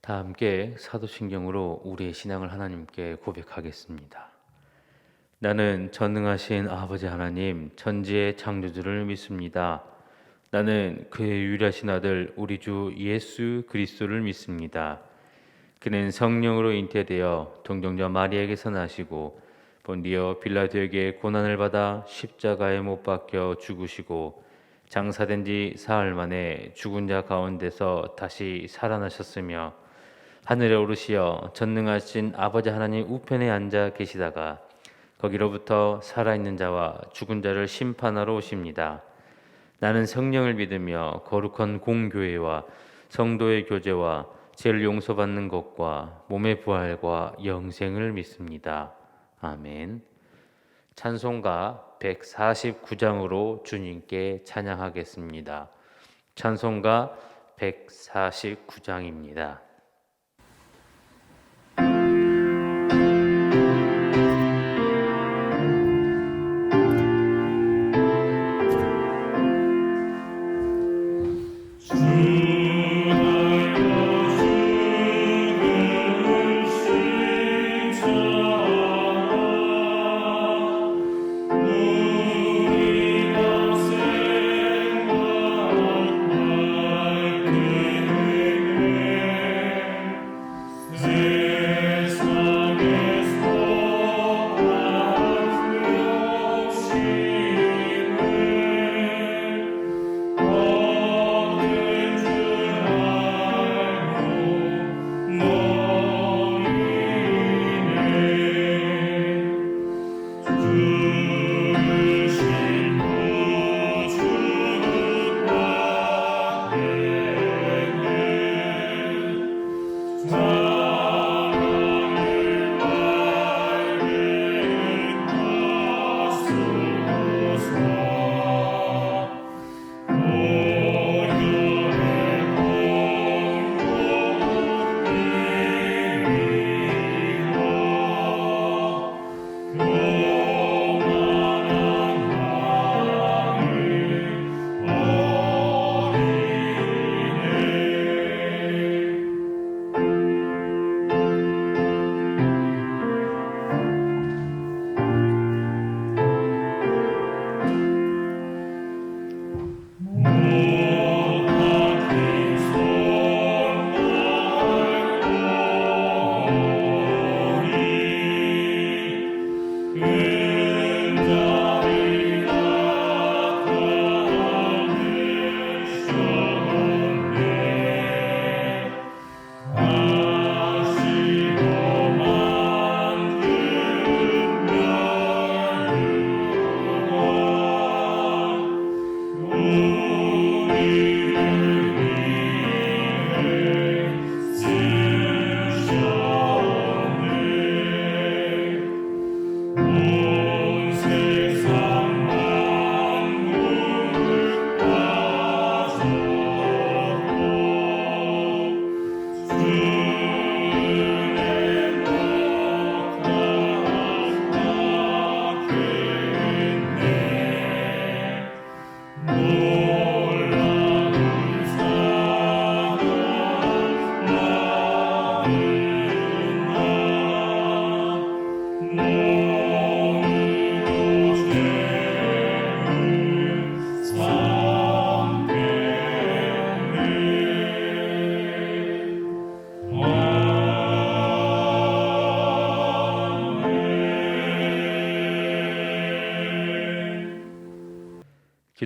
다 함께 사도신경으로 우리의 신앙을 하나님께 고백하겠습니다. 나는 전능하신 아버지 하나님, 천지의 창조주를 믿습니다. 나는 그의 유일하신 아들 우리 주 예수 그리스도를 믿습니다. 그는 성령으로 잉태되어 동정자 마리아에게서 나시고 본디오 빌라도에게 고난을 받아 십자가에 못 박혀 죽으시고 장사된 지 사흘 만에 죽은 자 가운데서 다시 살아나셨으며 하늘에 오르시어 전능하신 아버지 하나님 우편에 앉아 계시다가 거기로부터 살아있는 자와 죽은 자를 심판하러 오십니다. 나는 성령을 믿으며 거룩한 공교회와 성도의 교제와 죄를 용서받는 것과 몸의 부활과 영생을 믿습니다. 아멘. 찬송가 149장으로 주님께 찬양하겠습니다. 찬송가 149장입니다.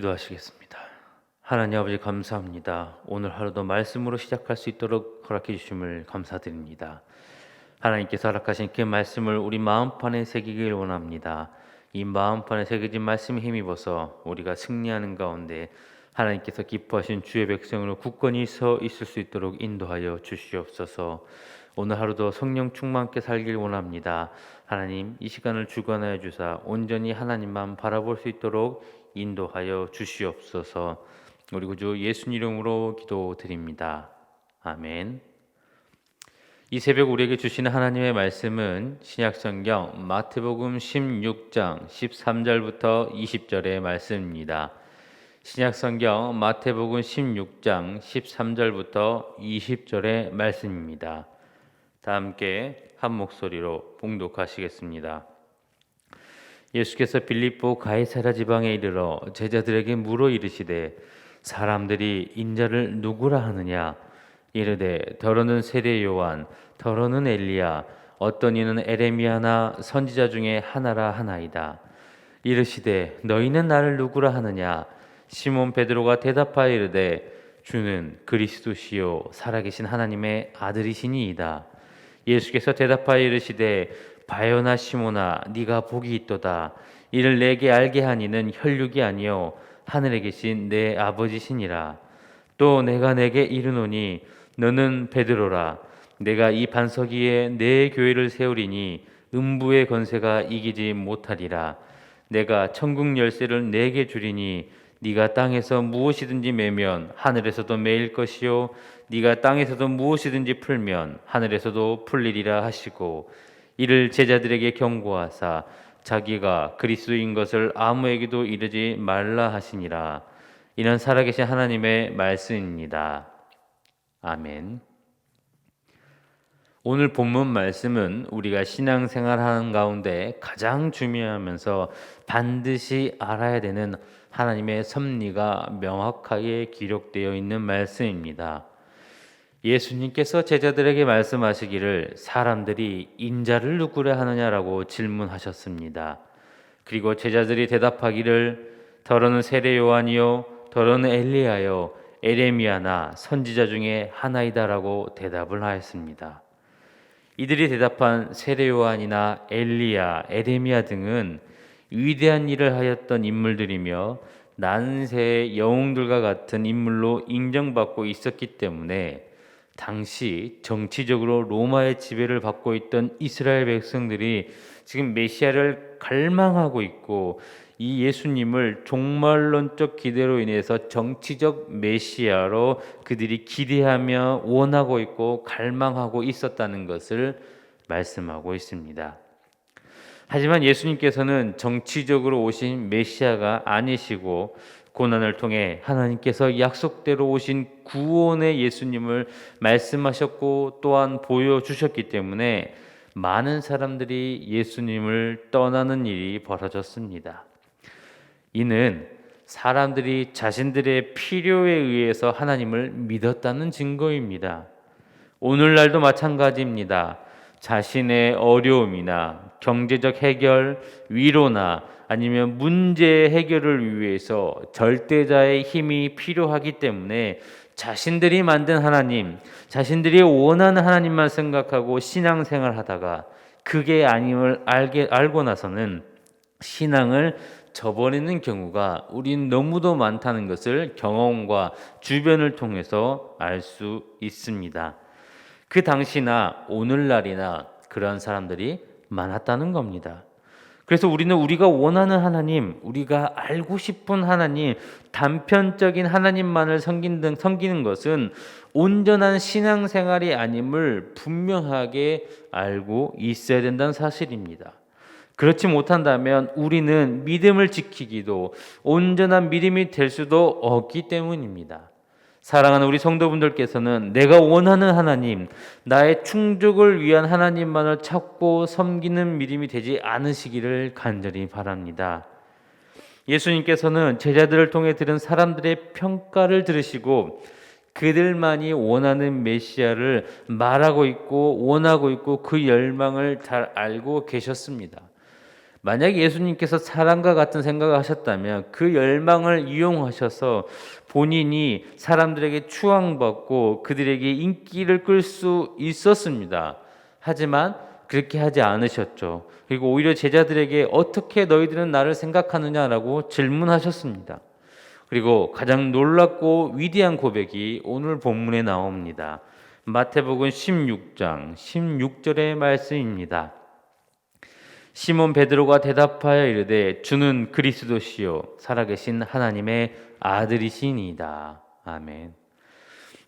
기도하시겠습니다. 하나님 아버지 감사합니다. 오늘 하루도 말씀으로 시작할 수 있도록 허락해 주심을 감사드립니다. 하나님께서 허락하신 그 말씀을 우리 마음판에 새기길 원합니다. 이 마음판에 새겨진 말씀에 힘입어서 우리가 승리하는 가운데 하나님께서 기뻐하신 주의 백성으로 굳건히 서 있을 수 있도록 인도하여 주시옵소서. 오늘 하루도 성령 충만케 살길 원합니다. 하나님 이 시간을 주관하여 주사 온전히 하나님만 바라볼 수 있도록 인도하여 주시옵소서. 우리 구주 예수님 이름으로 기도드립니다. 아멘. 이 새벽 우리에게 주시는 하나님의 말씀은 신약성경 마태복음 16장 13절부터 20절의 말씀입니다. 신약성경 마태복음 16장 13절부터 20절의 말씀입니다. 다 함께 한 목소리로 봉독하시겠습니다. 예수께서 빌립보 가이사랴 지방에 이르러 제자들에게 물어 이르시되 사람들이 인자를 누구라 하느냐? 이르되 더러는 세례 요한, 더러는 엘리야, 어떤 이는 에레미야나 선지자 중에 하나라 하나이다. 이르시되 너희는 나를 누구라 하느냐? 시몬 베드로가 대답하여 이르되 주는 그리스도시요 살아계신 하나님의 아들이시니이다. 예수께서 대답하여 이르시되 바요나 시몬아 네가 복이 있도다. 이를 내게 알게 하니는 혈육이 아니요 하늘에 계신 내 아버지시니라. 또 내가 내게 이르노니 너는 베드로라. 내가 이 반석 위에 내 교회를 세우리니 음부의 권세가 이기지 못하리라. 내가 천국 열쇠를 내게 주리니 네가 땅에서 무엇이든지 매면 하늘에서도 매일 것이요 네가 땅에서도 무엇이든지 풀면 하늘에서도 풀리리라 하시고 이를 제자들에게 경고하사 자기가 그리스도인 것을 아무에게도 이르지 말라 하시니라. 이는 살아계신 하나님의 말씀입니다. 아멘. 오늘 본문 말씀은 우리가 신앙생활하는 가운데 가장 중요하면서 반드시 알아야 되는 하나님의 섭리가 명확하게 기록되어 있는 말씀입니다. 예수님께서 제자들에게 말씀하시기를 사람들이 인자를 누구라 하느냐라고 질문하셨습니다. 그리고 제자들이 대답하기를 더러는 세례 요한이요 더러는 엘리야요 에레미야나 선지자 중에 하나이다라고 대답을 하였습니다. 이들이 대답한 세례 요한이나 엘리야, 에레미야 등은 위대한 일을 하였던 인물들이며 난세의 영웅들과 같은 인물로 인정받고 있었기 때문에 당시 정치적으로 로마의 지배를 받고 있던 이스라엘 백성들이 지금 메시아를 갈망하고 있고 이 예수님을 종말론적 기대로 인해서 정치적 메시아로 그들이 기대하며 원하고 있고 갈망하고 있었다는 것을 말씀하고 있습니다. 하지만 예수님께서는 정치적으로 오신 메시아가 아니시고 고난을 통해 하나님께서 약속대로 오신 구원의 예수님을 말씀하셨고 또한 보여주셨기 때문에 많은 사람들이 예수님을 떠나는 일이 벌어졌습니다. 이는 사람들이 자신들의 필요에 의해서 하나님을 믿었다는 증거입니다. 오늘날도 마찬가지입니다. 자신의 어려움이나 경제적 해결, 위로나 아니면 문제 해결을 위해서 절대자의 힘이 필요하기 때문에 자신들이 만든 하나님, 자신들이 원하는 하나님만 생각하고 신앙생활 하다가 그게 아님을 알고 나서는 신앙을 저버리는 경우가 우린 너무도 많다는 것을 경험과 주변을 통해서 알 수 있습니다. 그 당시나 오늘날이나 그러한 사람들이 많았다는 겁니다. 그래서 우리는 우리가 원하는 하나님, 우리가 알고 싶은 하나님, 단편적인 하나님만을 섬기는 것은 온전한 신앙생활이 아님을 분명하게 알고 있어야 된다는 사실입니다. 그렇지 못한다면 우리는 믿음을 지키기도 온전한 믿음이 될 수도 없기 때문입니다. 사랑하는 우리 성도분들께서는 내가 원하는 하나님, 나의 충족을 위한 하나님만을 찾고 섬기는 믿음이 되지 않으시기를 간절히 바랍니다. 예수님께서는 제자들을 통해 들은 사람들의 평가를 들으시고 그들만이 원하는 메시아를 말하고 있고 원하고 있고 그 열망을 잘 알고 계셨습니다. 만약 예수님께서 사람과 같은 생각을 하셨다면 그 열망을 이용하셔서 본인이 사람들에게 추앙받고 그들에게 인기를 끌 수 있었습니다. 하지만 그렇게 하지 않으셨죠. 그리고 오히려 제자들에게 어떻게 너희들은 나를 생각하느냐라고 질문하셨습니다. 그리고 가장 놀랍고 위대한 고백이 오늘 본문에 나옵니다. 마태복음 16장 16절의 말씀입니다. 시몬 베드로가 대답하여 이르되 주는 그리스도시요 살아계신 하나님의 아들이시니이다. 아멘.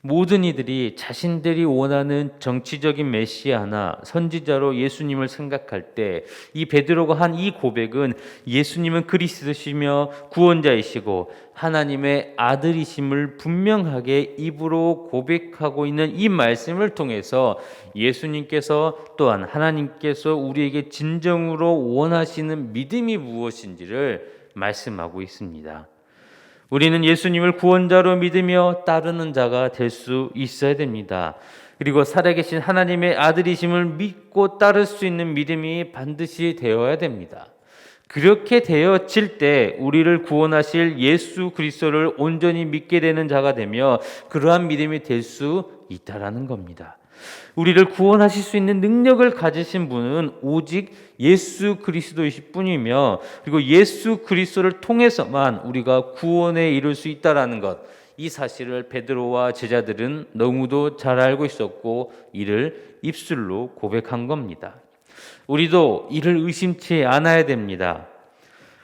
모든 이들이 자신들이 원하는 정치적인 메시아나 선지자로 예수님을 생각할 때 이 베드로가 한 이 고백은 예수님은 그리스도시며 구원자이시고 하나님의 아들이심을 분명하게 입으로 고백하고 있는 이 말씀을 통해서 예수님께서 또한 하나님께서 우리에게 진정으로 원하시는 믿음이 무엇인지를 말씀하고 있습니다. 우리는 예수님을 구원자로 믿으며 따르는 자가 될 수 있어야 됩니다. 그리고 살아계신 하나님의 아들이심을 믿고 따를 수 있는 믿음이 반드시 되어야 됩니다. 그렇게 되어질 때 우리를 구원하실 예수 그리스도를 온전히 믿게 되는 자가 되며 그러한 믿음이 될 수 있다라는 겁니다. 우리를 구원하실 수 있는 능력을 가지신 분은 오직 예수 그리스도이실 뿐이며 그리고 예수 그리스도를 통해서만 우리가 구원에 이룰 수 있다라는 것, 이 사실을 베드로와 제자들은 너무도 잘 알고 있었고 이를 입술로 고백한 겁니다. 우리도 이를 의심치 않아야 됩니다.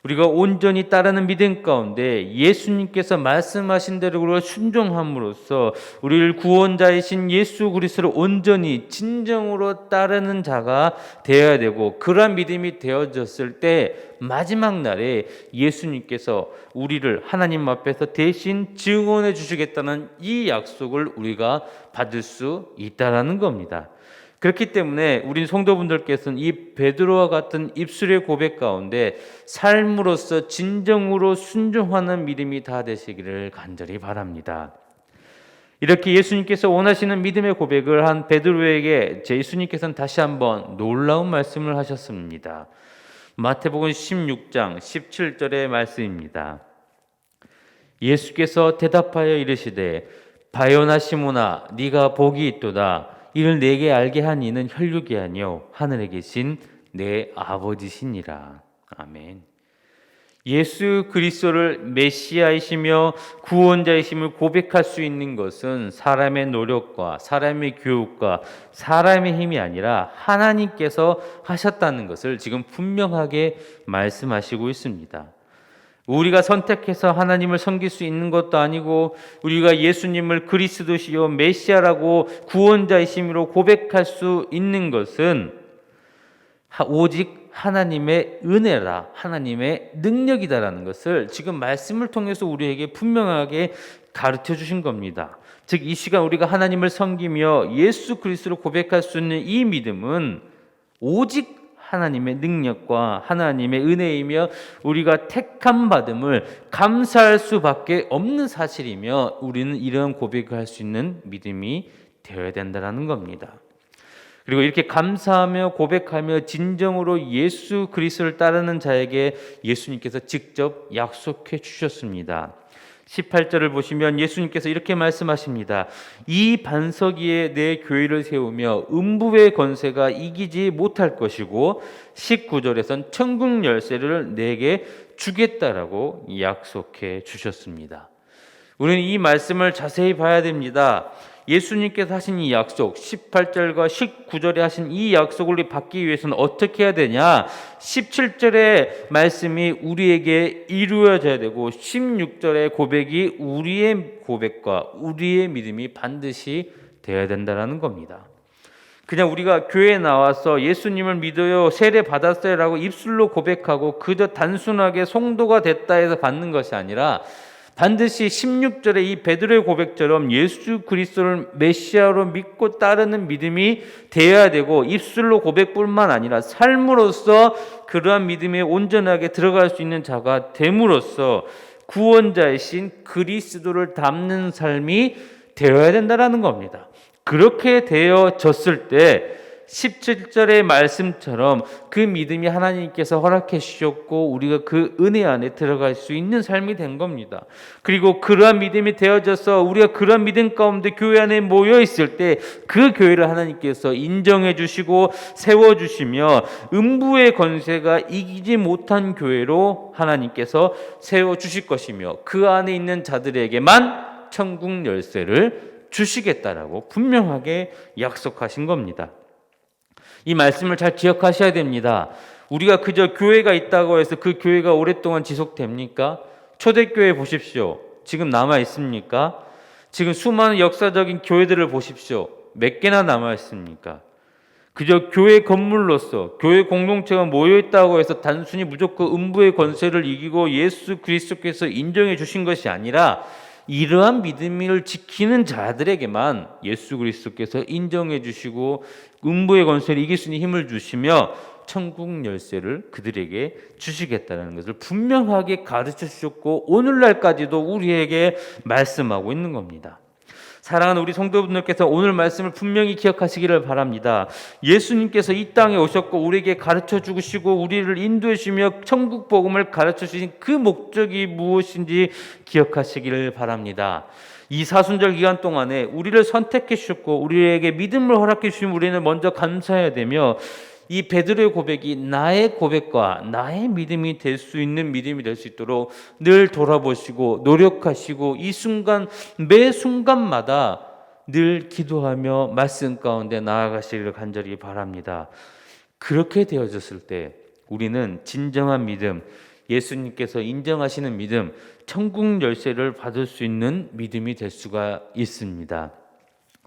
우리가 온전히 따르는 믿음 가운데 예수님께서 말씀하신 대로 우리가 순종함으로써 우리를 구원자이신 예수 그리스도를 온전히 진정으로 따르는 자가 되어야 되고, 그러한 믿음이 되어졌을 때 마지막 날에 예수님께서 우리를 하나님 앞에서 대신 증언해 주시겠다는 이 약속을 우리가 받을 수 있다라는 겁니다. 그렇기 때문에 우리 성도분들께서는 이 베드로와 같은 입술의 고백 가운데 삶으로서 진정으로 순종하는 믿음이 다 되시기를 간절히 바랍니다. 이렇게 예수님께서 원하시는 믿음의 고백을 한 베드로에게 예수님께서는 다시 한번 놀라운 말씀을 하셨습니다. 마태복음 16장 17절의 말씀입니다. 예수께서 대답하여 이르시되 바요나 시몬아 네가 복이 있도다. 이를 내게 알게 한 이는 혈육이 아니요 하늘에 계신 내 아버지시니라. 아멘. 예수 그리스도를 메시아이시며 구원자이심을 고백할 수 있는 것은 사람의 노력과 사람의 교육과 사람의 힘이 아니라 하나님께서 하셨다는 것을 지금 분명하게 말씀하시고 있습니다. 우리가 선택해서 하나님을 섬길 수 있는 것도 아니고 우리가 예수님을 그리스도시요 메시아라고 구원자이심으로 고백할 수 있는 것은 오직 하나님의 은혜라, 하나님의 능력이다라는 것을 지금 말씀을 통해서 우리에게 분명하게 가르쳐 주신 겁니다. 즉 이 시간 우리가 하나님을 섬기며 예수 그리스도를 고백할 수 있는 이 믿음은 오직 하나님의 능력과 하나님의 은혜이며 우리가 택함 받음을 감사할 수밖에 없는 사실이며 우리는 이런 고백을 할 수 있는 믿음이 되어야 된다는 겁니다. 그리고 이렇게 감사하며 고백하며 진정으로 예수 그리스도를 따르는 자에게 예수님께서 직접 약속해 주셨습니다. 18절을 보시면 예수님께서 이렇게 말씀하십니다. 이 반석 위에 내 교회를 세우며 음부의 권세가 이기지 못할 것이고 19절에선 천국 열쇠를 내게 주겠다라고 약속해 주셨습니다. 우리는 이 말씀을 자세히 봐야 됩니다. 예수님께서 하신 이 약속, 18절과 19절에 하신 이 약속을 우리 받기 위해서는 어떻게 해야 되냐? 17절의 말씀이 우리에게 이루어져야 되고 16절의 고백이 우리의 고백과 우리의 믿음이 반드시 되어야 된다는 겁니다. 그냥 우리가 교회에 나와서 예수님을 믿어요, 세례 받았어요 라고 입술로 고백하고 그저 단순하게 성도가 됐다 해서 받는 것이 아니라 반드시 16절의 이 베드로의 고백처럼 예수 그리스도를 메시아로 믿고 따르는 믿음이 되어야 되고 입술로 고백뿐만 아니라 삶으로서 그러한 믿음에 온전하게 들어갈 수 있는 자가 됨으로써 구원자이신 그리스도를 닮는 삶이 되어야 된다는 겁니다. 그렇게 되어졌을 때 17절의 말씀처럼 그 믿음이 하나님께서 허락해 주셨고 우리가 그 은혜 안에 들어갈 수 있는 삶이 된 겁니다. 그리고 그러한 믿음이 되어져서 우리가 그러한 믿음 가운데 교회 안에 모여 있을 때 그 교회를 하나님께서 인정해 주시고 세워 주시며 음부의 권세가 이기지 못한 교회로 하나님께서 세워 주실 것이며 그 안에 있는 자들에게만 천국 열쇠를 주시겠다라고 분명하게 약속하신 겁니다. 이 말씀을 잘 기억하셔야 됩니다. 우리가 그저 교회가 있다고 해서 그 교회가 오랫동안 지속됩니까? 초대교회 보십시오. 지금 남아 있습니까? 지금 수많은 역사적인 교회들을 보십시오. 몇 개나 남아 있습니까? 그저 교회 건물로서 교회 공동체가 모여 있다고 해서 단순히 무조건 음부의 권세를 이기고 예수 그리스도께서 인정해 주신 것이 아니라 이러한 믿음을 지키는 자들에게만 예수 그리스도께서 인정해 주시고 음부의 권세를 이길 수 있는 힘을 주시며 천국 열쇠를 그들에게 주시겠다는 것을 분명하게 가르쳐 주셨고 오늘날까지도 우리에게 말씀하고 있는 겁니다. 사랑하는 우리 성도분들께서 오늘 말씀을 분명히 기억하시기를 바랍니다. 예수님께서 이 땅에 오셨고 우리에게 가르쳐 주시고 우리를 인도해 주시며 천국 복음을 가르쳐 주신 그 목적이 무엇인지 기억하시기를 바랍니다. 이 사순절 기간 동안에 우리를 선택해 주셨고 우리에게 믿음을 허락해 주신 우리는 먼저 감사해야 되며 이 베드로의 고백이 나의 고백과 나의 믿음이 될 수 있는 믿음이 될 수 있도록 늘 돌아보시고 노력하시고 이 순간 매 순간마다 늘 기도하며 말씀 가운데 나아가시기를 간절히 바랍니다. 그렇게 되어졌을 때 우리는 진정한 믿음, 예수님께서 인정하시는 믿음, 천국 열쇠를 받을 수 있는 믿음이 될 수가 있습니다.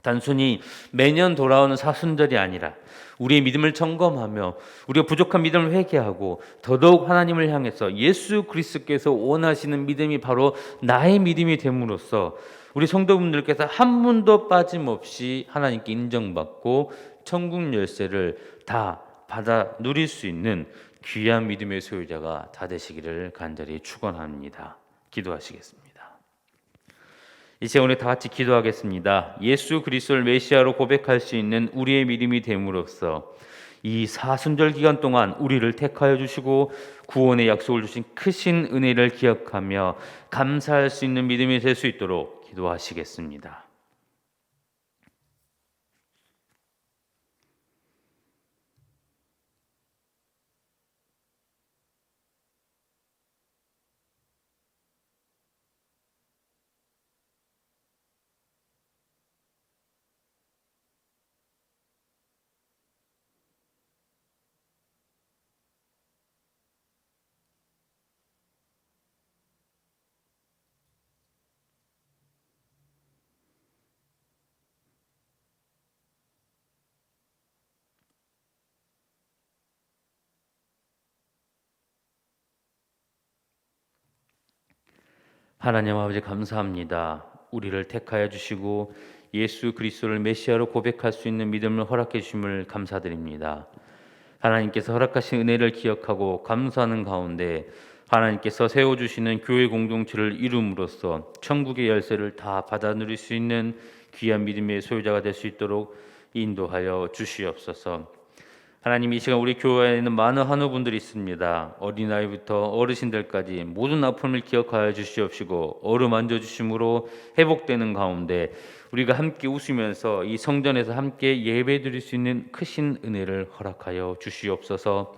단순히 매년 돌아오는 사순절이 아니라 우리의 믿음을 점검하며 우리가 부족한 믿음을 회개하고 더더욱 하나님을 향해서 예수 그리스도께서 원하시는 믿음이 바로 나의 믿음이 됨으로써 우리 성도분들께서 한 분도 빠짐없이 하나님께 인정받고 천국 열쇠를 다 받아 누릴 수 있는 귀한 믿음의 소유자가 다 되시기를 간절히 축원합니다. 기도하시겠습니다. 이제 오늘 다 같이 기도하겠습니다. 예수 그리스도를 메시아로 고백할 수 있는 우리의 믿음이 됨으로써 이 사순절 기간 동안 우리를 택하여 주시고 구원의 약속을 주신 크신 은혜를 기억하며 감사할 수 있는 믿음이 될 수 있도록 기도하시겠습니다. 하나님 아버지 감사합니다. 우리를 택하여 주시고 예수 그리스도를 메시아로 고백할 수 있는 믿음을 허락해 주심을 감사드립니다. 하나님께서 허락하신 은혜를 기억하고 감사하는 가운데 하나님께서 세워주시는 교회 공동체를 이룸으로써 천국의 열쇠를 다 받아 누릴 수 있는 귀한 믿음의 소유자가 될 수 있도록 인도하여 주시옵소서. 하나님, 이 시간 우리 교회에는 많은 한우분들이 있습니다. 어린아이부터 어르신들까지 모든 아픔을 기억하여 주시옵시고 어루만져 주심으로 회복되는 가운데 우리가 함께 웃으면서 이 성전에서 함께 예배드릴 수 있는 크신 은혜를 허락하여 주시옵소서.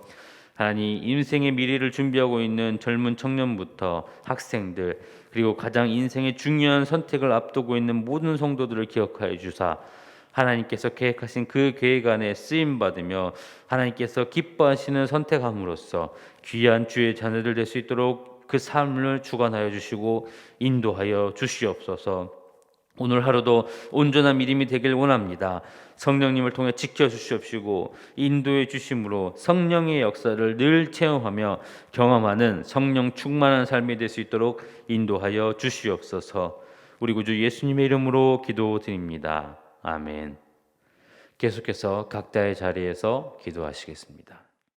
하나님, 인생의 미래를 준비하고 있는 젊은 청년부터 학생들 그리고 가장 인생의 중요한 선택을 앞두고 있는 모든 성도들을 기억하여 주사 하나님께서 계획하신 그 계획 안에 쓰임 받으며 하나님께서 기뻐하시는 선택함으로써 귀한 주의 자녀들 될 수 있도록 그 삶을 주관하여 주시고 인도하여 주시옵소서. 오늘 하루도 온전한 믿음이 되길 원합니다. 성령님을 통해 지켜주시옵시고 인도해 주심으로 성령의 역사를 늘 체험하며 경험하는 성령 충만한 삶이 될 수 있도록 인도하여 주시옵소서. 우리 구주 예수님의 이름으로 기도드립니다. 아멘. 계속해서 각자의 자리에서 기도하시겠습니다.